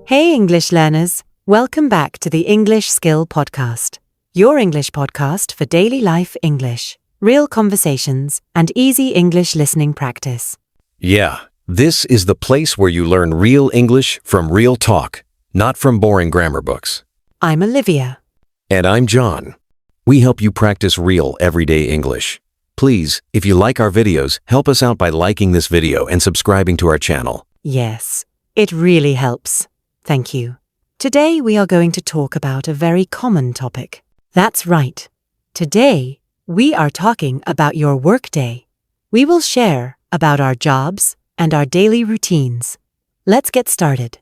Hey English learners, welcome back to the English Skill Podcast, your English podcast for daily life English, real conversations, and easy English listening practice. Yeah, this is the place where you learn real English from real talk, not from boring grammar books. I'm Olivia. And I'm John. We help you practice real everyday English. Please, if you like our videos, help us out by liking this video and subscribing to our channel. Yes, it really helps. Thank you. Today we are going to talk about a very common topic. That's right. Today we are talking about your workday. We will share about our jobs and our daily routines. Let's get started.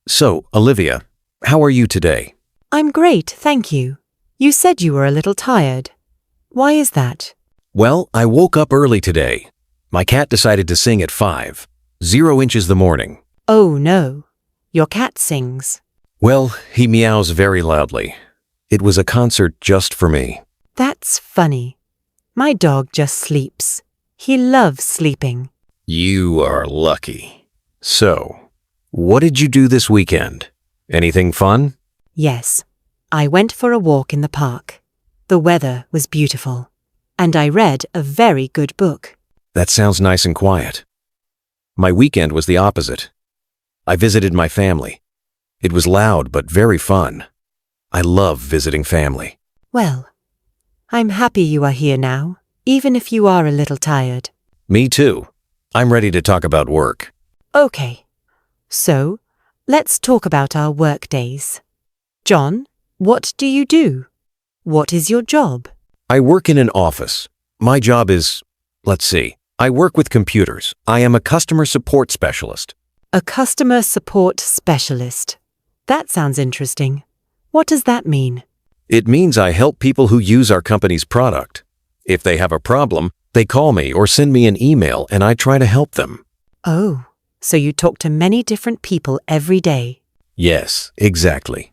So, Olivia, how are you today? I'm great, thank you. You said you were a little tired. Why is that? Well, I woke up early today. My cat decided to sing at 5, 0 inches the morning. Oh no, your cat sings. Well, he meows very loudly. It was a concert just for me. That's funny. My dog just sleeps. He loves sleeping. You are lucky. So, what did you do this weekend? Anything fun? Yes, I went for a walk in the park. The weather was beautiful, and I read a very good book. That sounds nice and quiet. My weekend was the opposite. I visited my family. It was loud but very fun. I love visiting family. Well, I'm happy you are here now, even if you are a little tired. Me too. I'm ready to talk about work. Okay, so let's talk about our work days. John, what do you do? What is your job? I work in an office. My job is, I work with computers. I am a customer support specialist. A customer support specialist. That sounds interesting. What does that mean? It means I help people who use our company's product. If they have a problem, they call me or send me an email and I try to help them. Oh, so you talk to many different people every day. Yes, exactly.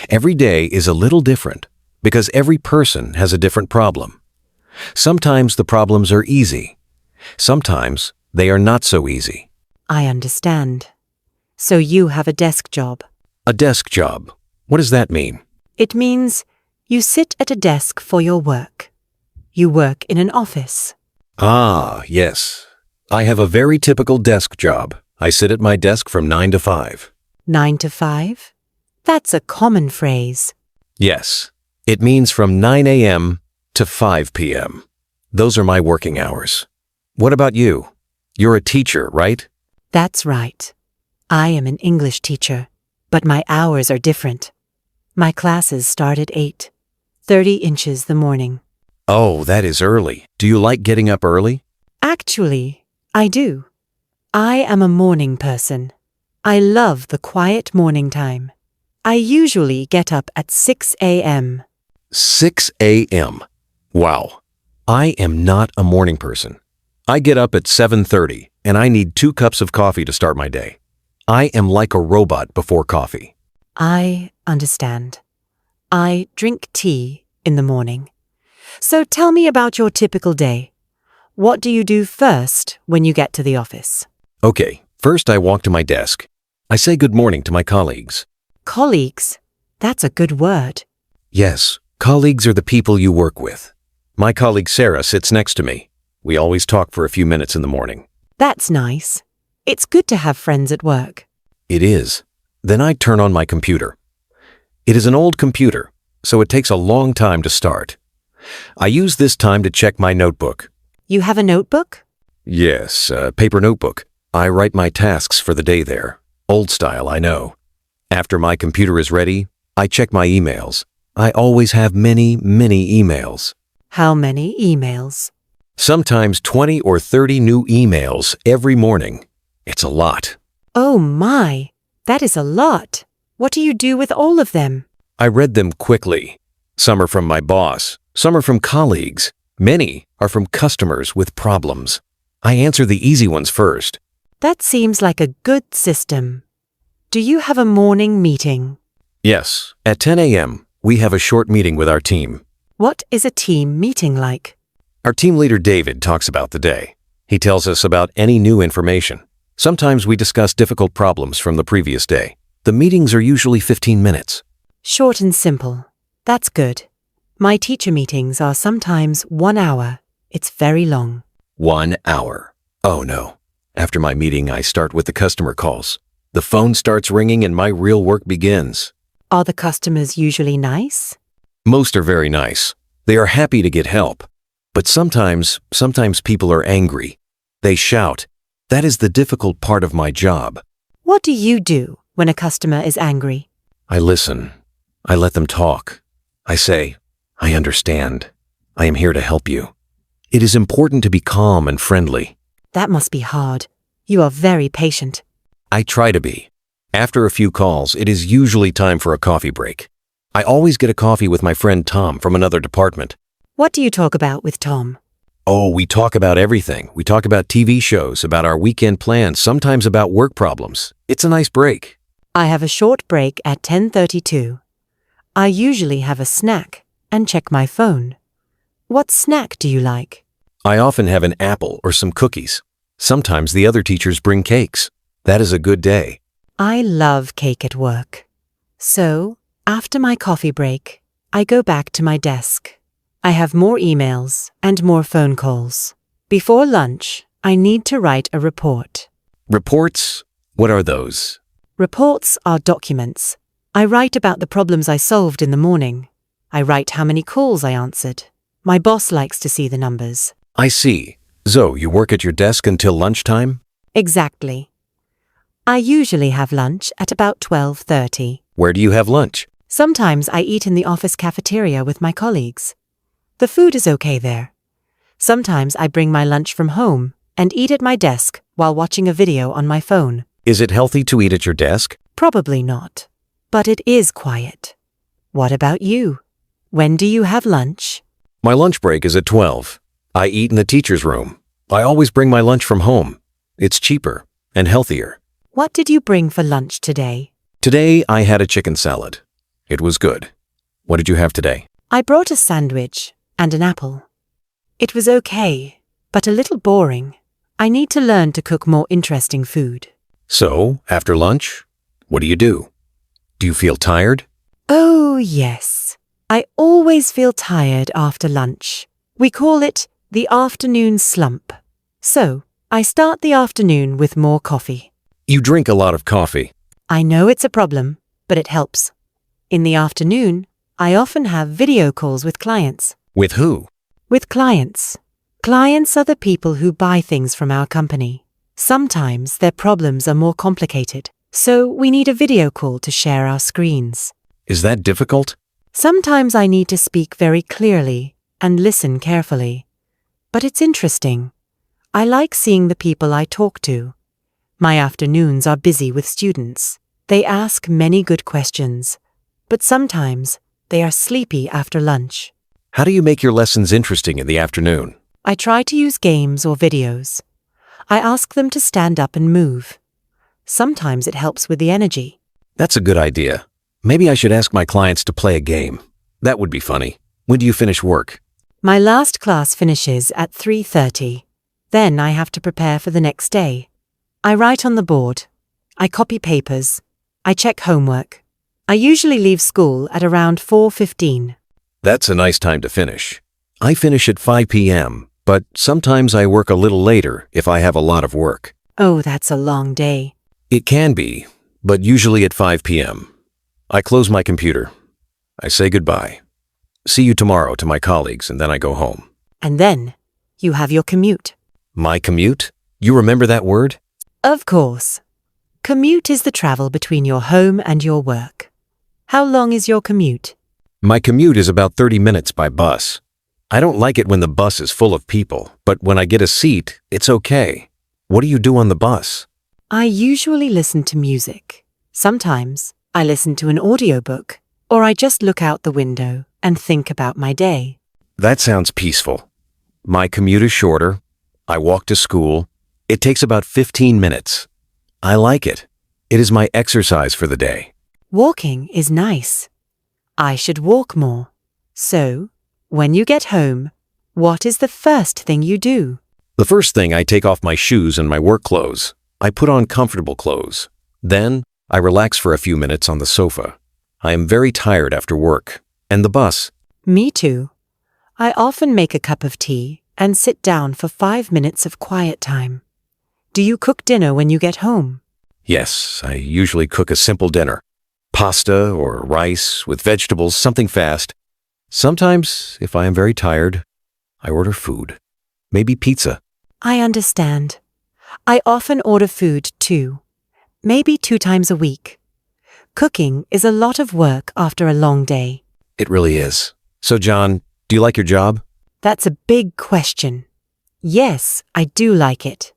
Every day is a little different because every person has a different problem. Sometimes the problems are easy. Sometimes they are not so easy. I understand. So you have a desk job. A desk job. What does that mean? It means you sit at a desk for your work. You work in an office. Ah, yes. I have a very typical desk job. I sit at my desk from 9 to 5. 9 to 5? That's a common phrase. Yes. It means from 9 a.m. to 5 p.m. Those are my working hours. What about you? You're a teacher, right? That's right. I am an English teacher, but my hours are different. My classes start at 8, 30 inches the morning. Oh, that is early. Do you like getting up early? Actually, I do. I am a morning person. I love the quiet morning time. I usually get up at 6 a.m. 6 a.m. Wow. I am not a morning person. I get up at 7:30 and I need 2 cups of coffee to start my day. I am like a robot before coffee. I understand. I drink tea in the morning. So tell me about your typical day. What do you do first when you get to the office? Okay, first I walk to my desk. I say good morning to my colleagues. Colleagues? That's a good word. Yes, colleagues are the people you work with. My colleague Sarah sits next to me. We always talk for a few minutes in the morning. That's nice. It's good to have friends at work. It is. Then I turn on my computer. It is an old computer, so it takes a long time to start. I use this time to check my notebook. You have a notebook? Yes, a paper notebook. I write my tasks for the day there. Old style, I know. After my computer is ready, I check my emails. I always have many emails. How many emails? Sometimes 20 or 30 new emails every morning. It's a lot. Oh my, that is a lot. What do you do with all of them? I read them quickly. Some are from my boss. Some are from colleagues. Many are from customers with problems. I answer the easy ones first. That seems like a good system. Do you have a morning meeting? Yes, at 10 a.m., we have a short meeting with our team. What is a team meeting like? Our team leader David talks about the day. He tells us about any new information. Sometimes we discuss difficult problems from the previous day. The meetings are usually 15 minutes. Short and simple. That's good. My teacher meetings are sometimes 1 hour. It's very long. 1 hour. Oh no. After my meeting, I start with the customer calls. The phone starts ringing and my real work begins. Are the customers usually nice? Most are very nice. They are happy to get help. But sometimes people are angry. They shout. That is the difficult part of my job. What do you do when a customer is angry? I listen. I let them talk. I say, I understand. I am here to help you. It is important to be calm and friendly. That must be hard. You are very patient. I try to be. After a few calls, it is usually time for a coffee break. I always get a coffee with my friend Tom from another department. What do you talk about with Tom? Oh, we talk about everything. We talk about TV shows, about our weekend plans, sometimes about work problems. It's a nice break. I have a short break at 10:32. I usually have a snack and check my phone. What snack do you like? I often have an apple or some cookies. Sometimes the other teachers bring cakes. That is a good day. I love cake at work. So, after my coffee break, I go back to my desk. I have more emails and more phone calls. Before lunch, I need to write a report. Reports? What are those? Reports are documents. I write about the problems I solved in the morning. I write how many calls I answered. My boss likes to see the numbers. I see. So, you work at your desk until lunchtime? Exactly. I usually have lunch at about 12:30. Where do you have lunch? Sometimes I eat in the office cafeteria with my colleagues. The food is okay there. Sometimes I bring my lunch from home and eat at my desk while watching a video on my phone. Is it healthy to eat at your desk? Probably not. But it is quiet. What about you? When do you have lunch? My lunch break is at 12. I eat in the teacher's room. I always bring my lunch from home. It's cheaper and healthier. What did you bring for lunch today? Today, I had a chicken salad. It was good. What did you have today? I brought a sandwich and an apple. It was okay, but a little boring. I need to learn to cook more interesting food. So, after lunch, what do you do? Do you feel tired? Oh, yes. I always feel tired after lunch. We call it the afternoon slump. So, I start the afternoon with more coffee. You drink a lot of coffee. I know it's a problem, but it helps. In the afternoon, I often have video calls with clients. With who? With clients. Clients are the people who buy things from our company. Sometimes their problems are more complicated, so we need a video call to share our screens. Is that difficult? Sometimes I need to speak very clearly and listen carefully. But it's interesting. I like seeing the people I talk to. My afternoons are busy with students. They ask many good questions, but sometimes they are sleepy after lunch. How do you make your lessons interesting in the afternoon? I try to use games or videos. I ask them to stand up and move. Sometimes it helps with the energy. That's a good idea. Maybe I should ask my clients to play a game. That would be funny. When do you finish work? My last class finishes at 3:30. Then I have to prepare for the next day. I write on the board. I copy papers. I check homework. I usually leave school at around 4:15. That's a nice time to finish. I finish at 5 p.m., but sometimes I work a little later if I have a lot of work. Oh, that's a long day. It can be, but usually at 5 p.m. I close my computer. I say goodbye. See you tomorrow to my colleagues, and then I go home. And then you have your commute. My commute? You remember that word? Of course. Commute is the travel between your home and your work. How long is your commute? My commute is about 30 minutes by bus. I don't like it when the bus is full of people, but when I get a seat, it's okay. What do you do on the bus? I usually listen to music. Sometimes I listen to an audiobook, or I just look out the window and think about my day. That sounds peaceful. My commute is shorter. I walk to school. It takes about 15 minutes. I like it. It is my exercise for the day. Walking is nice. I should walk more. So, when you get home, what is the first thing you do? The first thing, I take off my shoes and my work clothes. I put on comfortable clothes. Then, I relax for a few minutes on the sofa. I am very tired after work. And the bus. Me too. I often make a cup of tea and sit down for 5 minutes of quiet time. Do you cook dinner when you get home? Yes, I usually cook a simple dinner. Pasta or rice with vegetables, something fast. Sometimes, if I am very tired, I order food. Maybe pizza. I understand. I often order food too. Maybe 2 times a week. Cooking is a lot of work after a long day. It really is. So, John, do you like your job? That's a big question. Yes, I do like it.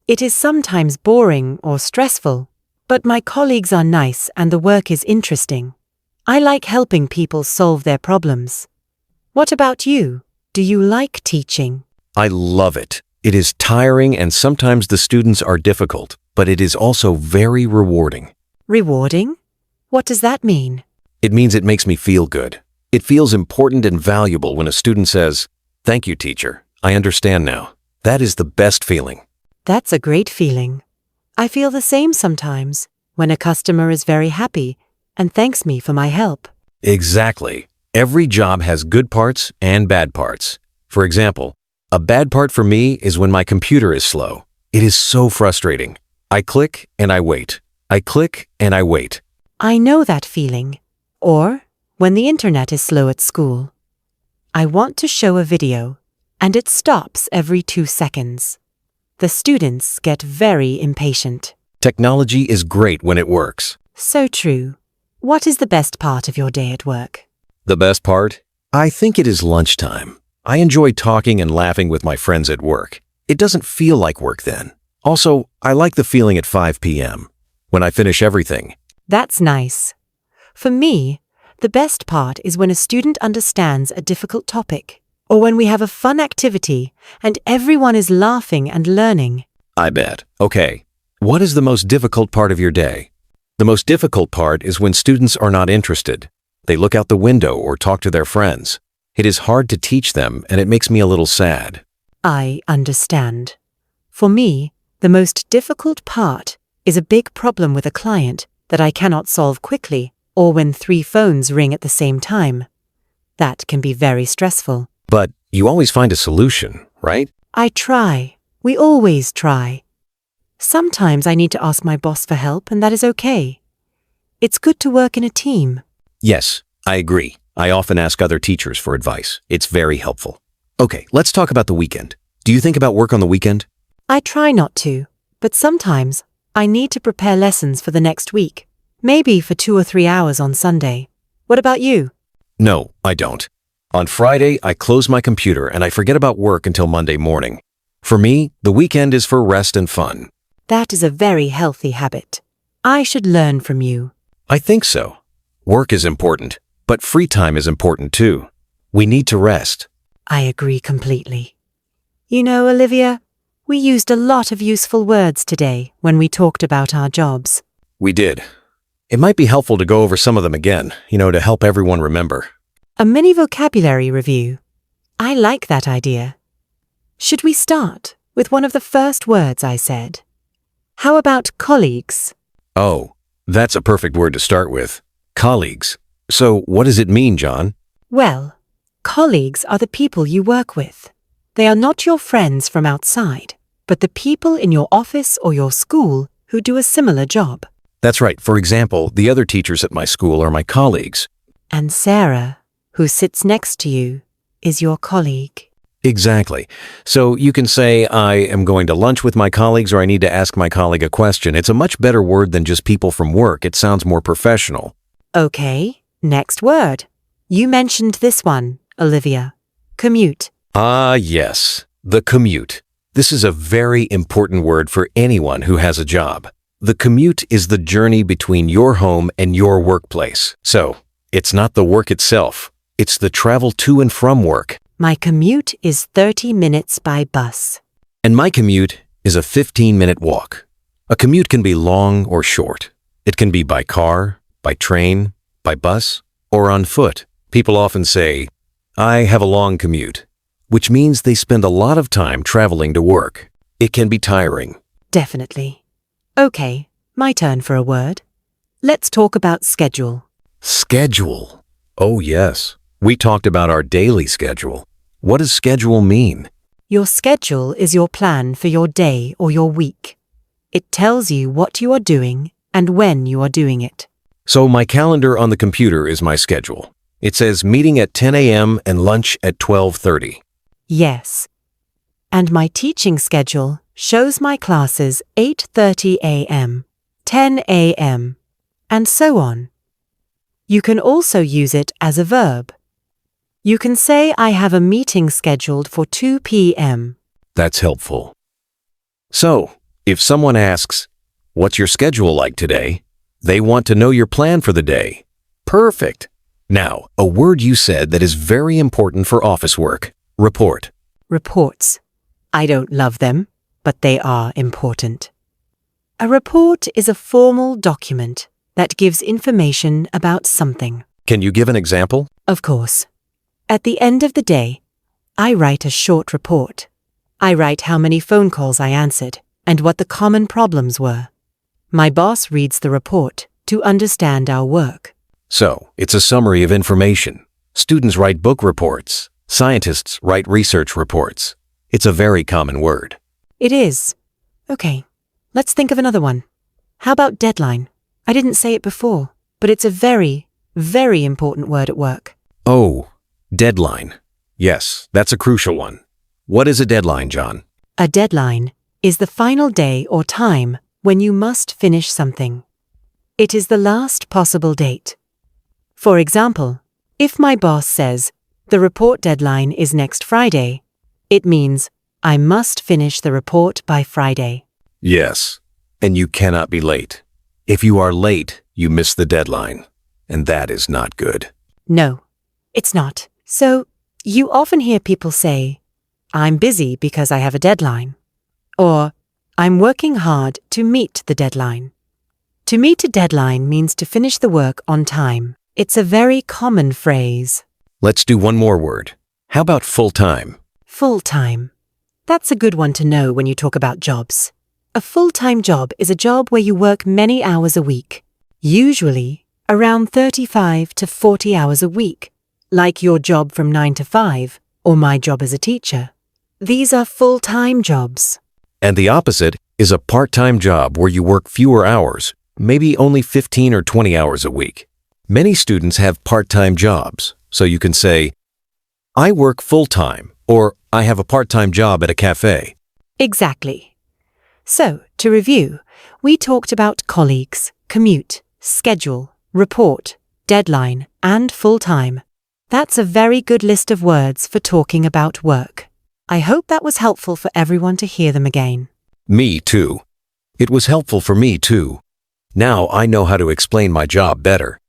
It is sometimes boring or stressful, but my colleagues are nice and the work is interesting. I like helping people solve their problems. What about you? Do you like teaching? I love it. It is tiring and sometimes the students are difficult, but it is also very rewarding. Rewarding? What does that mean? It means it makes me feel good. It feels important and valuable when a student says, "Thank you, teacher. I understand now." That is the best feeling. That's a great feeling. I feel the same sometimes when a customer is very happy and thanks me for my help. Exactly. Every job has good parts and bad parts. For example, a bad part for me is when my computer is slow. It is so frustrating. I click and I wait. I click and I wait. I know that feeling. Or when the internet is slow at school. I want to show a video, and it stops every 2 seconds. The students get very impatient. Technology is great when it works. So true. What is the best part of your day at work? The best part? I think it is lunchtime. I enjoy talking and laughing with my friends at work. It doesn't feel like work then. Also, I like the feeling at 5 p.m. when I finish everything. That's nice. For me, the best part is when a student understands a difficult topic, or when we have a fun activity and everyone is laughing and learning. I bet. Okay. What is the most difficult part of your day? The most difficult part is when students are not interested. They look out the window or talk to their friends. It is hard to teach them and it makes me a little sad. I understand. For me, the most difficult part is a big problem with a client that I cannot solve quickly, or when 3 phones ring at the same time. That can be very stressful. But you always find a solution, right? I try. We always try. Sometimes I need to ask my boss for help, and that is okay. It's good to work in a team. Yes, I agree. I often ask other teachers for advice. It's very helpful. Okay, let's talk about the weekend. Do you think about work on the weekend? I try not to, but sometimes I need to prepare lessons for the next week. Maybe for 2 or 3 hours on Sunday. What about you? No, I don't. On Friday, I close my computer and I forget about work until Monday morning. For me, the weekend is for rest and fun. That is a very healthy habit. I should learn from you. I think so. Work is important, but free time is important too. We need to rest. I agree completely. You know, Olivia, we used a lot of useful words today when we talked about our jobs. We did. It might be helpful to go over some of them again, to help everyone remember. A mini vocabulary review. I like that idea. Should we start with one of the first words I said? How about colleagues? Oh, that's a perfect word to start with. Colleagues. So what does it mean, John? Well, colleagues are the people you work with. They are not your friends from outside, but the people in your office or your school who do a similar job. That's right. For example, the other teachers at my school are my colleagues. And Sarah, who sits next to you, is your colleague. Exactly. So you can say, I am going to lunch with my colleagues, or I need to ask my colleague a question. It's a much better word than just people from work. It sounds more professional. Okay, next word. You mentioned this one, Olivia. Commute. Ah, yes. The commute. This is a very important word for anyone who has a job. The commute is the journey between your home and your workplace. So, it's not the work itself. It's the travel to and from work. My commute is 30 minutes by bus. And my commute is a 15-minute walk. A commute can be long or short. It can be by car, by train, by bus, or on foot. People often say, I have a long commute. which means they spend a lot of time traveling to work. It can be tiring. Definitely. Okay, my turn for a word. Let's talk about schedule. Schedule. Oh, yes. We talked about our daily schedule. What does schedule mean? Your schedule is your plan for your day or your week. It tells you what you are doing and when you are doing it. So my calendar on the computer is my schedule. It says meeting at 10 a.m. and lunch at 12:30. Yes. And my teaching schedule shows my classes 8:30 a.m., 10 a.m., and so on. You can also use it as a verb. You can say I have a meeting scheduled for 2 p.m. That's helpful. So, if someone asks, "What's your schedule like today?" they want to know your plan for the day. Perfect. Now, a word you said that is very important for office work. Report. Reports. I don't love them, but they are important. A report is a formal document that gives information about something. Can you give an example? Of course. At the end of the day, I write a short report. I write how many phone calls I answered and what the common problems were. My boss reads the report to understand our work. So, it's a summary of information. Students write book reports. Scientists write research reports. It's a very common word. It is. Okay, let's think of another one. How about deadline? I didn't say it before, but it's a very, very important word at work. Oh, deadline. Yes, that's a crucial one. What is a deadline, John? A deadline is the final day or time when you must finish something. It is the last possible date. For example, if my boss says, the report deadline is next Friday, it means I must finish the report by Friday. Yes, and you cannot be late. If you are late, you miss the deadline, and that is not good. No, it's not. So, you often hear people say, I'm busy because I have a deadline. Or, I'm working hard to meet the deadline. To meet a deadline means to finish the work on time. It's a very common phrase. Let's do one more word. How about full-time? Full-time. That's a good one to know when you talk about jobs. A full-time job is a job where you work many hours a week, usually around 35 to 40 hours a week, like your job from 9 to 5 or my job as a teacher. These are full-time jobs. And the opposite is a part-time job where you work fewer hours, maybe only 15 or 20 hours a week. Many students have part-time jobs, so you can say, I work full-time, or I have a part-time job at a cafe. Exactly. So, to review, we talked about colleagues, commute, schedule, report, deadline, and full-time. That's a very good list of words for talking about work. I hope that was helpful for everyone to hear them again. Me too. It was helpful for me too. Now I know how to explain my job better.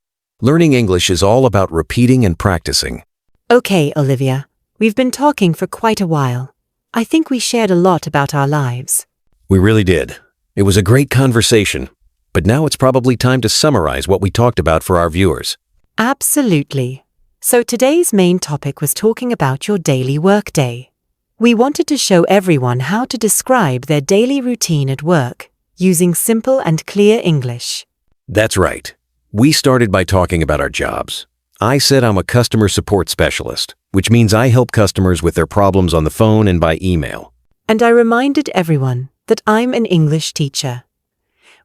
Learning English is all about repeating and practicing. Okay, Olivia, we've been talking for quite a while. I think we shared a lot about our lives. We really did. It was a great conversation, but now it's probably time to summarize what we talked about for our viewers. Absolutely. So today's main topic was talking about your daily workday. We wanted to show everyone how to describe their daily routine at work using simple and clear English. That's right. We started by talking about our jobs. I said I'm a customer support specialist, which means I help customers with their problems on the phone and by email. And I reminded everyone that I'm an English teacher.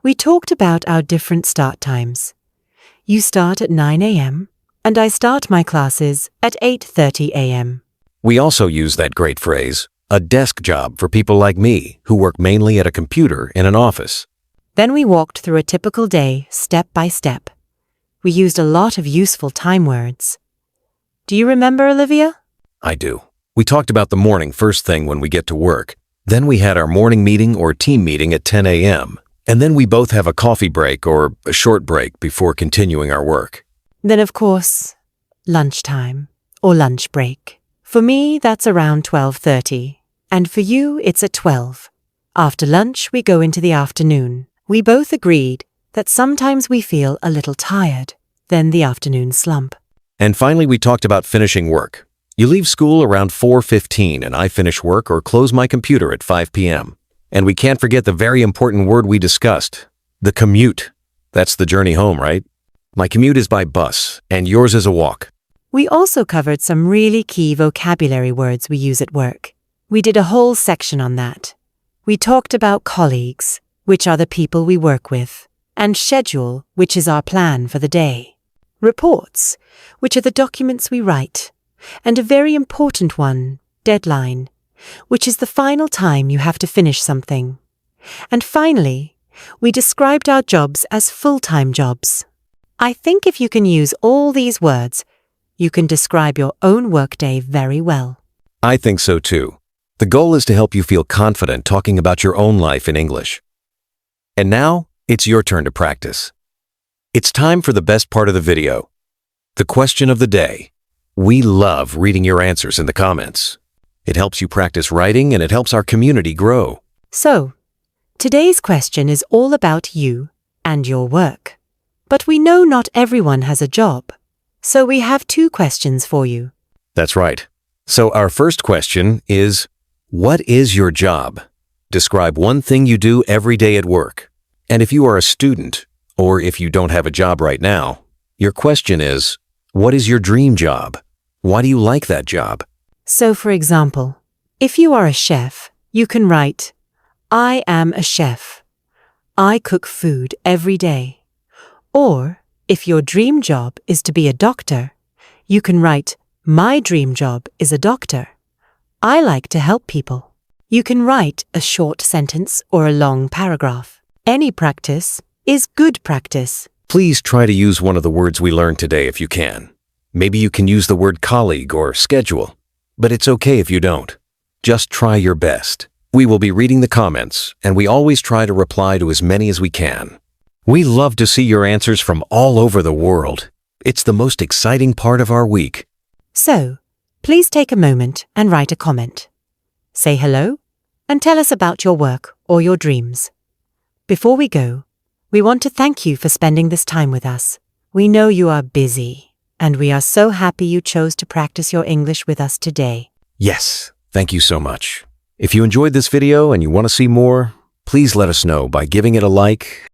We talked about our different start times. You start at 9 a.m., and I start my classes at 8:30 a.m. We also use that great phrase, a desk job for people like me who work mainly at a computer in an office. Then we walked through a typical day step by step. We used a lot of useful time words. Do you remember, Olivia? I do. We talked about the morning first thing when we get to work. Then we had our morning meeting or team meeting at 10 a.m. And then we both have a coffee break or a short break before continuing our work. Then, of course, lunchtime or lunch break. For me, that's around 12:30. And for you, it's at 12. After lunch, we go into the afternoon. We both agreed that sometimes we feel a little tired, then the afternoon slump. And finally, we talked about finishing work. You leave school around 4:15 and I finish work or close my computer at 5 p.m. And we can't forget the very important word we discussed, the commute. That's the journey home, right? My commute is by bus and yours is a walk. We also covered some really key vocabulary words we use at work. We did a whole section on that. We talked about colleagues, which are the people we work with, and schedule, which is our plan for the day. Reports, which are the documents we write, and a very important one, deadline, which is the final time you have to finish something. And finally, we described our jobs as full-time jobs. I think if you can use all these words, you can describe your own workday very well. I think so too. The goal is to help you feel confident talking about your own life in English. And now, it's your turn to practice. It's time for the best part of the video, the question of the day. We love reading your answers in the comments. It helps you practice writing and it helps our community grow. So, today's question is all about you and your work. But we know not everyone has a job, so we have 2 questions for you. That's right. So our first question is, what is your job? Describe one thing you do every day at work. And if you are a student, or if you don't have a job right now, your question is, what is your dream job? Why do you like that job? So, for example, if you are a chef, you can write, I am a chef. I cook food every day. Or, if your dream job is to be a doctor, you can write, my dream job is a doctor. I like to help people. You can write a short sentence or a long paragraph. Any practice is good practice. Please try to use one of the words we learned today if you can. Maybe you can use the word colleague or schedule, but it's okay if you don't. Just try your best. We will be reading the comments, and we always try to reply to as many as we can. We love to see your answers from all over the world. It's the most exciting part of our week. So, please take a moment and write a comment. Say hello and tell us about your work or your dreams. Before we go, we want to thank you for spending this time with us. We know you are busy, and we are so happy you chose to practice your English with us today. Yes, thank you so much. If you enjoyed this video and you want to see more, please let us know by giving it a like